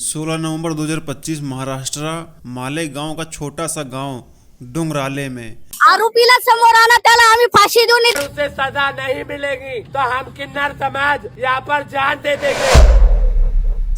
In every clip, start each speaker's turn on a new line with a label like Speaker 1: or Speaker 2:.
Speaker 1: 16 नवंबर 2025 महाराष्ट्र मालेगाव का छोटा सा गांव डोंगराले में
Speaker 2: आरोपीला समोर आणा, त्याला आम्ही फाशी देऊन
Speaker 3: उसे सजा नहीं मिलेगी तो हम किन्नर समाज यहाँ पर जान दे देंगे।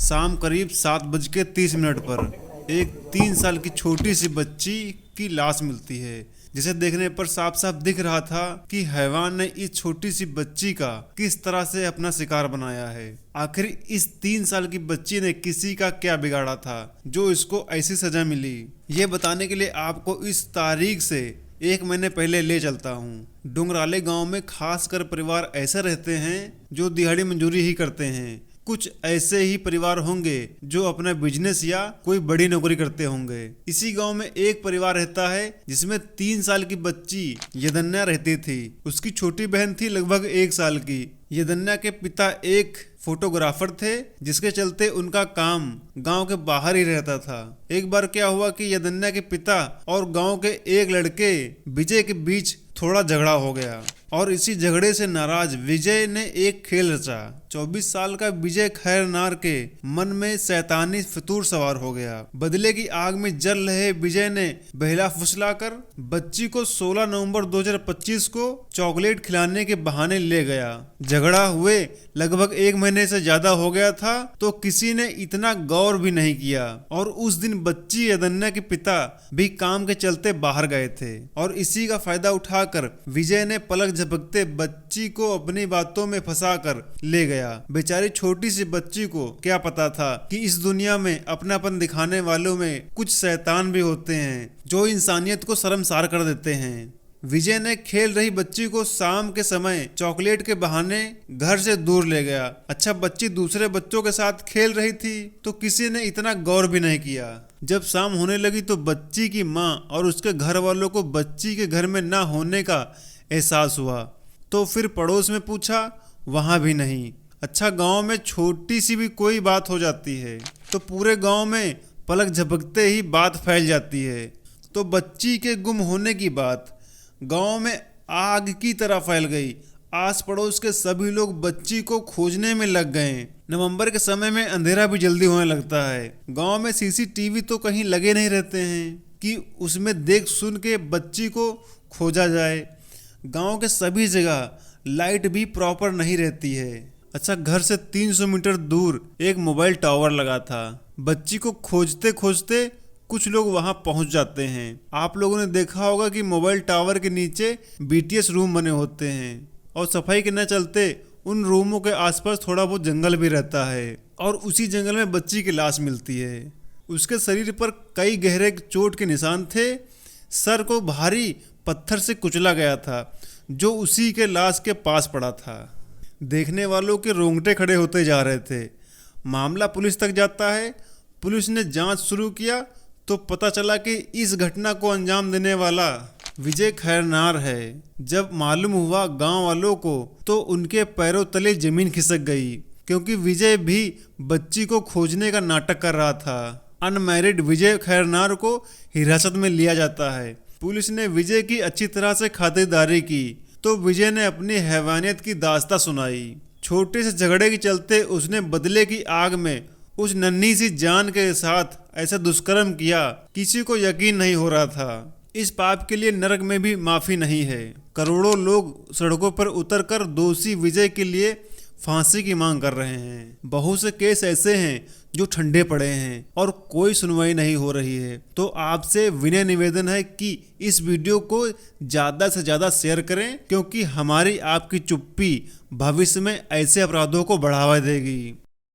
Speaker 1: शाम करीब 7:30 पर एक 3 साल की छोटी सी बच्ची की लाश मिलती है, जिसे देखने पर साफ साफ दिख रहा था कि हैवान ने इस छोटी सी बच्ची का किस तरह से अपना शिकार बनाया है। आखिर इस 3 साल की बच्ची ने किसी का क्या बिगाड़ा था जो इसको ऐसी सजा मिली, ये बताने के लिए आपको इस तारीख से 1 महीने पहले ले चलता हूँ। डोंगराले गांव में खासकर परिवार ऐसे रहते हैं जो दिहाड़ी मंजूरी ही करते हैं। कुछ ऐसे ही परिवार होंगे जो अपना बिजनेस या कोई बड़ी नौकरी करते होंगे। इसी गांव में एक परिवार रहता है जिसमें 3 साल की बच्ची यदन्या रहती थी। उसकी छोटी बहन थी लगभग 1 साल की। यदन्या के पिता एक फोटोग्राफर थे, जिसके चलते उनका काम गांव के बाहर ही रहता था। एक बार क्या हुआ कि यदन्या के पिता और गांव के एक लड़के विजय के बीच थोड़ा झगड़ा हो गया और इसी झगड़े से नाराज विजय ने एक खेल रचा। 24 साल का विजय खैरनार के मन में शैतानी फितूर सवार हो गया। बदले की आग में जल रहे विजय ने बहला फुसलाकर बच्ची को 16 नवंबर 2025 को चॉकलेट खिलाने के बहाने ले गया। झगड़ा हुए लगभग 1 महीने से ज्यादा हो गया था तो किसी ने इतना गौर भी नहीं किया और उस दिन बच्ची यदन्या के पिता भी काम के चलते बाहर गए थे और इसी का फायदा उठाकर विजय ने पलक झपकते बच्ची को अपनी बातों में फंसाकर ले गया। बेचारी छोटी सी बच्ची को क्या पता था कि इस दुनिया में अपनापन दिखाने वालों में कुछ शैतान भी होते हैं जो इंसानियत को शर्मसार कर देते हैं। विजय ने खेल रही बच्ची को शाम के समय चॉकलेट के बहाने घर से दूर ले गया। अच्छा, बच्ची दूसरे बच्चों के साथ खेल रही थी तो किसी ने इतना गौर भी नहीं किया। जब शाम होने लगी तो बच्ची की माँ और उसके घर वालों को बच्ची के घर में ना होने का एहसास हुआ तो फिर पड़ोस में पूछा, वहाँ भी नहीं। अच्छा, गांव में छोटी सी भी कोई बात हो जाती है तो पूरे गांव में पलक झपकते ही बात फैल जाती है। तो बच्ची के गुम होने की बात गांव में आग की तरह फैल गई। आस पड़ोस के सभी लोग बच्ची को खोजने में लग गए। नवंबर के समय में अंधेरा भी जल्दी होने लगता है। गांव में सीसीटीवी तो कहीं लगे नहीं रहते हैं कि उसमें देख सुन के बच्ची को खोजा जाए। गांव के सभी जगह लाइट भी प्रॉपर नहीं रहती है। अच्छा, घर से 300 मीटर दूर एक मोबाइल टावर लगा था। बच्ची को खोजते खोजते कुछ लोग वहां पहुंच जाते हैं। आप लोगों ने देखा होगा कि मोबाइल टावर के नीचे बीटीएस रूम बने होते हैं और सफाई के न चलते उन रूमों के आसपास थोड़ा बहुत जंगल भी रहता है और उसी जंगल में बच्ची की लाश मिलती है। उसके शरीर पर कई गहरे चोट के निशान थे। सर को भारी पत्थर से कुचला गया था जो उसी के लाश के पास पड़ा था। देखने वालों के रोंगटे खड़े होते जा रहे थे। मामला पुलिस तक जाता है। पुलिस ने जांच शुरू किया तो पता चला कि इस घटना को अंजाम देने वाला विजय खैरनार है। जब मालूम हुआ गांव वालों को तो उनके पैरों तले जमीन खिसक गई, क्योंकि विजय भी बच्ची को खोजने का नाटक कर रहा था। अनमैरिड विजय खैरनार को हिरासत में लिया जाता है। पुलिस ने विजय की अच्छी तरह से खातिरदारी की तो विजय ने अपनी हैवानियत की दास्तां सुनाई। छोटे से झगड़े के चलते उसने बदले की आग में उस नन्ही सी जान के साथ ऐसा दुष्कर्म किया, किसी को यकीन नहीं हो रहा था। इस पाप के लिए नरक में भी माफी नहीं है। करोड़ों लोग सड़कों पर उतरकर दोषी विजय के लिए फांसी की मांग कर रहे हैं। बहुत से केस ऐसे हैं जो ठंडे पड़े हैं और कोई सुनवाई नहीं हो रही है। तो आपसे विनय निवेदन है कि इस वीडियो को ज़्यादा से ज़्यादा शेयर करें, क्योंकि हमारी आपकी चुप्पी भविष्य में ऐसे अपराधों को बढ़ावा देगी।